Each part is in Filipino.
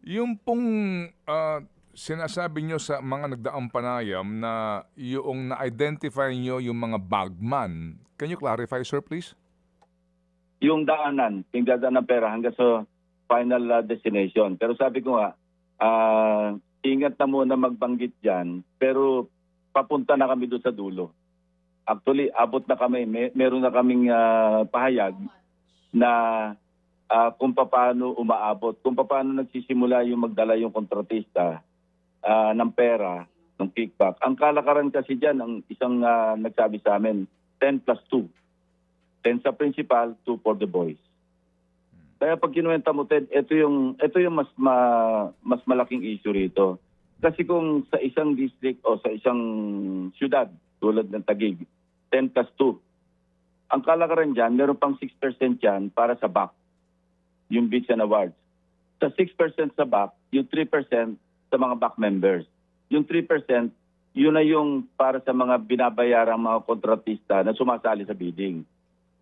Yung pong sinasabi nyo sa mga nagdaang panayam na yung na-identify nyo yung mga bagman. Can you clarify, sir, please? Yung daanan, yung dadaan ng pera hanggang sa final destination. Pero sabi ko nga, ingat na muna magbanggit dyan, pero papunta na kami doon sa dulo. Actually, abot na kami. Meron na kaming pahayag na kung paano umaabot, kung paano nagsisimula yung magdala yung kontratista ng pera, ng kickback. Ang kalakaran kasi dyan, ang isang nagsabi sa amin, 10 plus 2. 10 sa principal, 2 for the boys. Kaya pag kinuwenta mo, Ted, ito yung mas malaking issue rito. Kasi kung sa isang district o sa isang syudad, tulad ng Taguig, 10 plus 2. Ang kalakaran dyan, meron pang 6% dyan para sa back, yung bids and awards. Sa 6% sa back, yung 3% sa mga back members. Yung 3%, yun na yung para sa mga binabayarang mga kontratista na sumasali sa bidding.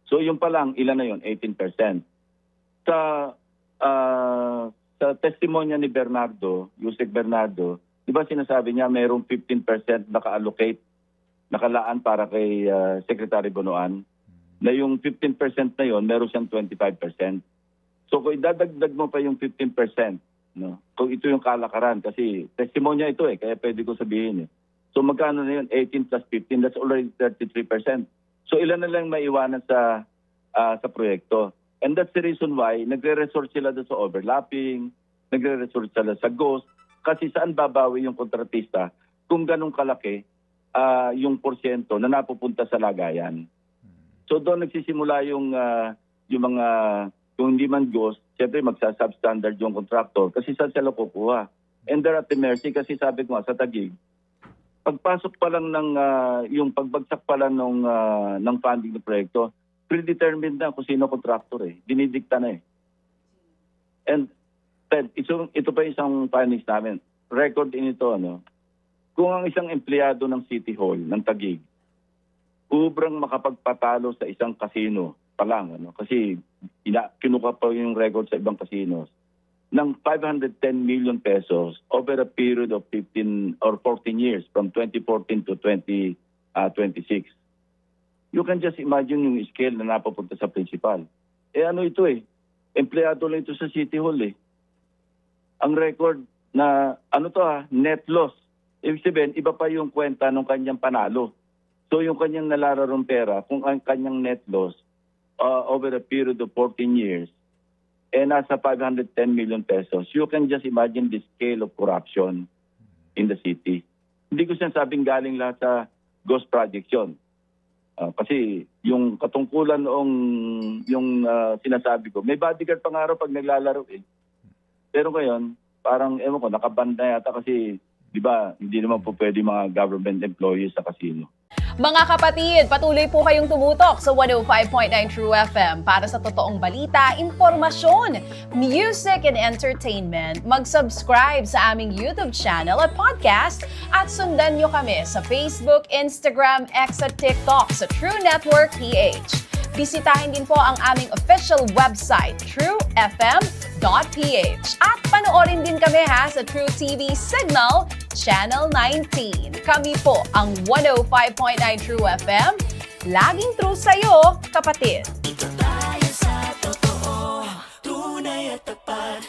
So yung pa lang, ilan na yun? 18%. Sa testimonya ni Bernardo, Yusek Bernardo, di ba sinasabi niya mayroong 15% naka-allocate, nakalaan para kay Secretary Bonoan, na yung 15% na yon meron siyang 25%. So kung idadagdag mo pa yung 15%, no? Kung ito yung kalakaran, kasi testimonya ito kaya pwede ko sabihin So magkano na yun? 18 plus 15, that's already 33%. So ilan na lang maiwanan sa proyekto. And that's the reason why nagre-resort sila doon sa overlapping, nagre-resort sila sa ghost, kasi saan babawi yung kontratista kung ganun kalaki yung porsyento na napupunta sa lagayan. So doon nagsisimula yung mga, kung hindi man ghost, siyempre magsa-substandard yung contractor kasi saan sila kukuha. And they're at the mercy kasi sabi ko nga sa Taguig, pagpasok pa lang ng, yung pagbagsak pa lang ng funding ng proyekto, predetermined na kung sino contractor dinidikta na And Ted, ito pa isang findings namin. Record din ito, kung ang isang empleyado ng City Hall ng Taguig, ubrang makapagpatalo sa isang casino pa lang, kasi kinuha pa yung record sa ibang casinos, ng 510 million pesos over a period of 15 or 14 years from 2014 to 2026. You can just imagine yung scale na napapunta sa principal. Ano ito empleyado lang ito sa City Hall Ang record na, net loss. Ibig sabihin, iba pa yung kwenta ng kanyang panalo. So yung kanyang nalararong pera, kung ang kanyang net loss over a period of 14 years, nasa 510 million pesos, you can just imagine the scale of corruption in the city. Hindi ko sinasabing galing lahat sa ghost project yun. Kasi yung katungkulan noong yung sinasabi ko, may bodyguard pa nga raw pag naglalaro Pero ngayon, parang ewan ko, nakabanda yata kasi, di ba, hindi naman po pwede mga government employees sa casino. Mga kapatid, patuloy po kayong tumutok sa 105.9 True FM para sa totoong balita, impormasyon, music, and entertainment. Mag-subscribe sa aming YouTube channel at podcast at sundan nyo kami sa Facebook, Instagram, X at TikTok sa True Network PH. Bisitahin din po ang aming official website, truefm.ph. At panoorin din kami sa True TV Signal, Channel 19. Kami po ang 105.9 True FM. Laging true sa'yo, kapatid.